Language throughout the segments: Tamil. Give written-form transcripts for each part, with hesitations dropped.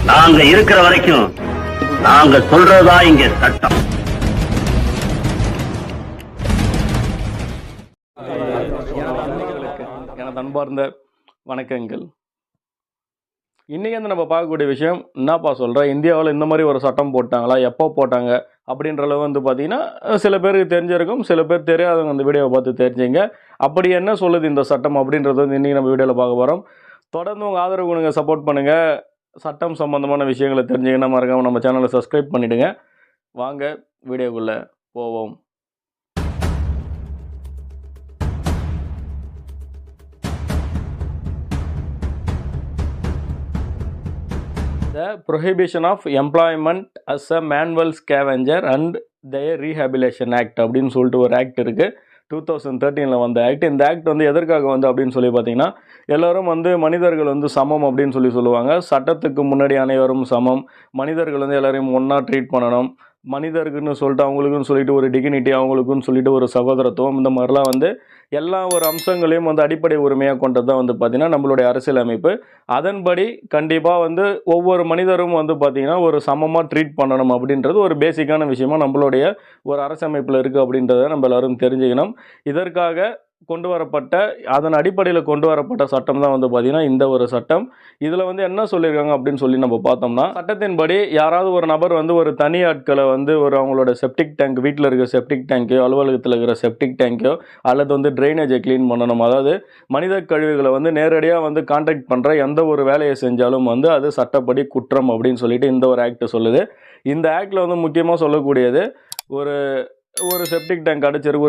நாங்க இருக்கிற வரைக்கும் நாங்க சொல்றதா இங்க சட்டம். எனது அன்பார்ந்த வணக்கங்கள். இன்றைக்கி வந்து நம்ம பார்க்கக்கூடிய விஷயம் என்னப்பா சொல்கிறேன், இந்தியாவில் இந்த மாதிரி ஒரு சட்டம் போட்டாங்களா, எப்போ போட்டாங்க அப்படின்ற அளவு வந்து பார்த்திங்கன்னா சில பேருக்கு தெரிஞ்சிருக்கும், சில பேர் தெரியாதவங்க அந்த வீடியோவை பார்த்து தெரிஞ்சுங்க. அப்படி என்ன சொல்லுது இந்த சட்டம் அப்படின்றது வந்து இன்றைக்கி நம்ம வீடியோவில் பார்க்க போகிறோம். தொடர்ந்து உங்கள் ஆதரவு கொடுங்க, சப்போர்ட் பண்ணுங்கள். சட்டம் சம்பந்தமான விஷயங்களை தெரிஞ்சுக்கினா மறக்காமல் நம்ம சேனலை சப்ஸ்கிரைப் பண்ணிவிடுங்க. வாங்க வீடியோக்குள்ளே போவோம். The Prohibition of Employment as a Manual Scavenger and their Rehabilitation Act அப்படின்னு சொல்லிட்டு ஒரு ஆக்ட் இருக்குது. 2013 வந்த ஆக்ட். இந்த ஆக்ட் வந்து எதற்காக வந்து அப்படின்னு சொல்லி பார்த்தீங்கன்னா, எல்லோரும் வந்து மனிதர்கள் வந்து சமம் அப்படின்னு சொல்லுவாங்க. சட்டத்துக்கு முன்னாடி அனைவரும் சமம். மனிதர்கள் வந்து எல்லோரையும் ஒன்றா ட்ரீட் பண்ணணும். மனிதருக்குன்னு சொல்லிட்டு அவங்களுக்குன்னு சொல்லிட்டு ஒரு டிகினிட்டி, அவங்களுக்குன்னு சொல்லிட்டு ஒரு சகோதரத்துவம், இந்த மாதிரிலாம் வந்து எல்லா ஒரு அம்சங்களையும் வந்து அடிப்படை உரிமையாக கொண்டது தான் வந்து பார்த்திங்கன்னா நம்மளுடைய அரசியலமைப்பு. அதன்படி கண்டிப்பாக வந்து ஒவ்வொரு மனிதரும் வந்து பார்த்திங்கன்னா ஒரு சமமாக ட்ரீட் பண்ணணும் அப்படின்றது ஒரு பேசிக்கான விஷயமா நம்மளுடைய ஒரு அரசமைப்பில் இருக்குது அப்படின்றத நம்ம எல்லோரும் தெரிஞ்சுக்கணும். இதற்காக கொண்டு வரப்பட்ட, அதன் அடிப்படையில் கொண்டு வரப்பட்ட சட்டம் தான் வந்து பார்த்திங்கன்னா இந்த ஒரு சட்டம். இதில் வந்து என்ன சொல்லியிருக்காங்க அப்படின்னு சொல்லி நம்ம பார்த்தோம்னா, சட்டத்தின்படி யாராவது ஒரு நபர் வந்து ஒரு தனி ஆட்களை வந்து ஒரு அவங்களோட செப்டிக் டேங்க், வீட்டில் இருக்கிற செப்டிக் டேங்க்கையோ அலுவலகத்தில் இருக்கிற செப்டிக் டேங்க்கையோ அல்லது வந்து ட்ரைனேஜை க்ளீன் பண்ணணும். அதாவது மனித கழிவுகளை வந்து நேரடியாக வந்து கான்டாக்ட் பண்ணுற எந்த ஒரு வேலையை செஞ்சாலும் வந்து அது சட்டப்படி குற்றம் அப்படின்னு சொல்லிட்டு இந்த ஒரு ஆக்ட் சொல்லுது. இந்த ஆக்டில் வந்து முக்கியமாக சொல்லக்கூடியது, ஒரு செப்டிக் டேங்க் அடைச்சிருக்கு,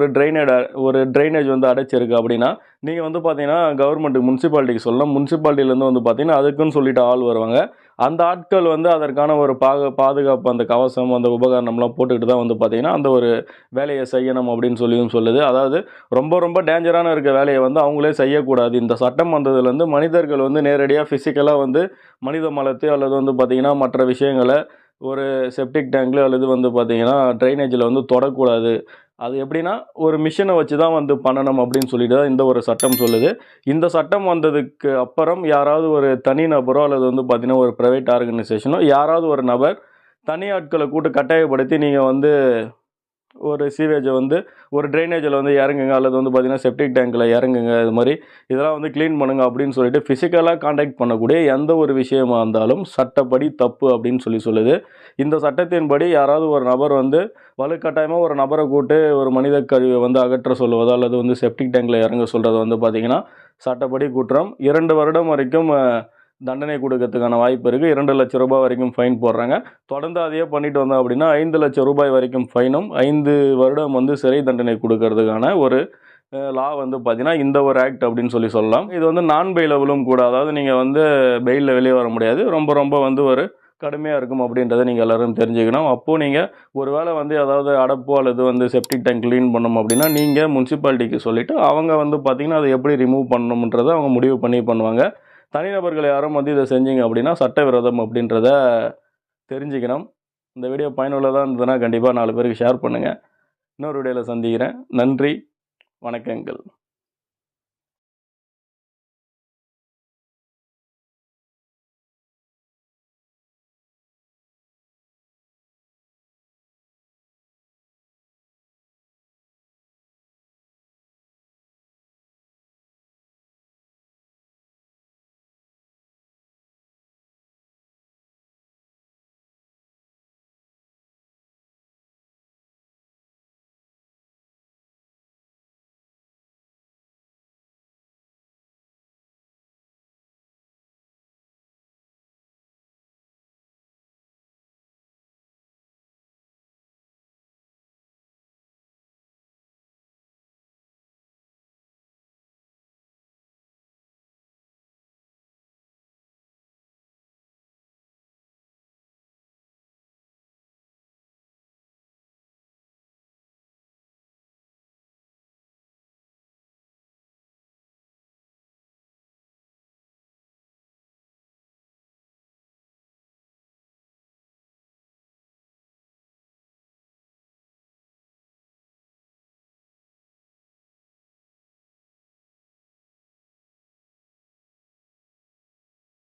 ஒரு ட்ரைனேஜ் வந்து அடைச்சிருக்கு அப்படின்னா நீங்கள் வந்து பார்த்தீங்கன்னா கவர்மெண்ட்டுக்கு, முனிசிபாலிட்டிக்கு சொல்லலாம். முனிசிபாலிட்டியிலேருந்து வந்து பார்த்தீங்கன்னா அதுக்குன்னு சொல்லிட்டு ஆள் வருவாங்க. அந்த ஆட்கள் வந்து அதற்கான ஒரு பாதுகாப்பு, அந்த கவசம், அந்த உபகரணம்லாம் போட்டுக்கிட்டு தான் வந்து பார்த்திங்கன்னா அந்த ஒரு வேலையை செய்யணும் அப்படின்னு சொல்லுது. அதாவது ரொம்ப ரொம்ப டேஞ்சரான இருக்க வேலையை வந்து அவங்களே செய்யக்கூடாது. இந்த சட்டம் வந்ததுலேருந்து மனிதர்கள் வந்து நேரடியாக ஃபிசிக்கலாக வந்து மனித மலத்தை அல்லது வந்து பார்த்திங்கன்னா மற்ற விஷயங்களை ஒரு செப்டிக் டேங்க்ல அல்லது வந்து பார்த்திங்கன்னா ட்ரைனேஜில் வந்து தொடக்கூடாது. அது எப்படின்னா ஒரு மிஷினை வச்சு தான் வந்து பண்ணணும் அப்படின்னு சொல்லிட்டு தான் இந்த ஒரு சட்டம் சொல்லுது. இந்த சட்டம் வந்ததுக்கு அப்புறம் யாராவது ஒரு தனி நபரோ அல்லது வந்து பார்த்திங்கன்னா ஒரு ப்ரைவேட் ஆர்கனைசேஷனோ யாராவது ஒரு நபர் தனி ஆட்களை கூட்டு கட்டாயப்படுத்தி நீங்கள் வந்து ஒரு சீவேஜை வந்து ஒரு ட்ரைனேஜில் வந்து இறங்குங்க அல்லது வந்து பார்த்திங்கன்னா செப்டிக் டேங்கில் இறங்குங்க, இது மாதிரி இதெல்லாம் வந்து க்ளீன் பண்ணுங்க அப்படின்னு சொல்லிட்டு ஃபிசிக்கலாக கான்டாக்ட் பண்ணக்கூடிய எந்த ஒரு விஷயமா இருந்தாலும் சட்டப்படி தப்பு அப்படின்னு சொல்லுது. இந்த சட்டத்தின்படி யாராவது ஒரு நபர் வந்து வலுக்கட்டாயமாக ஒரு நபரை கூட்டு ஒரு மனித கழிவை வந்து அகற்ற சொல்லுவதோ அல்லது வந்து செப்டிக் டேங்கில் இறங்க சொல்கிறது வந்து பார்த்திங்கன்னா சட்டப்படி குற்றம். 2 வருடம் வரைக்கும் தண்டனை கொடுக்கறதுக்கான வாய்ப்பு இருக்குது. 2 லட்சம் ரூபாய் வரைக்கும் ஃபைன் போடுறாங்க. தொடர்ந்து அதையே பண்ணிட்டு வந்தோம் அப்படின்னா 5 லட்சம் ரூபாய் வரைக்கும் ஃபைனும் 5 வருடம் வந்து சிறை தண்டனை கொடுக்கறதுக்கான ஒரு லா வந்து பார்த்தீங்கன்னா இந்த ஒரு ஆக்ட் அப்படின்னு சொல்லலாம். இது வந்து நான் பெயிலபிளும் கூட. அதாவது நீங்கள் வந்து பெயிலில் வெளியே வர முடியாது. ரொம்ப ரொம்ப வந்து ஒரு கடுமையாக இருக்கும் அப்படின்றத நீங்கள் எல்லோரும் தெரிஞ்சுக்கணும். அப்போது நீங்கள் ஒரு வேளை வந்து ஏதாவது அடப்போ அல்லது வந்து செப்டிக் டேங்க் க்ளீன் பண்ணணும் அப்படின்னா நீங்கள் முனிசிபாலிட்டிக்கு சொல்லிவிட்டு அவங்க வந்து பார்த்திங்கன்னா அதை எப்படி ரிமூவ் பண்ணணுன்றதை அவங்க முடிவு பண்ணி பண்ணுவாங்க. தனிநபர்கள் யாரும் வந்து இதை செஞ்சீங்க அப்படின்னா சட்டவிரோதம் அப்படின்றத தெரிஞ்சுக்கணும். இந்த வீடியோ பயனுள்ளதாக இருந்ததுன்னா கண்டிப்பாக 4 பேருக்கு ஷேர் பண்ணுங்கள். இன்னொரு வீடியோவில் சந்திக்கிறேன். நன்றி, வணக்கங்கள்.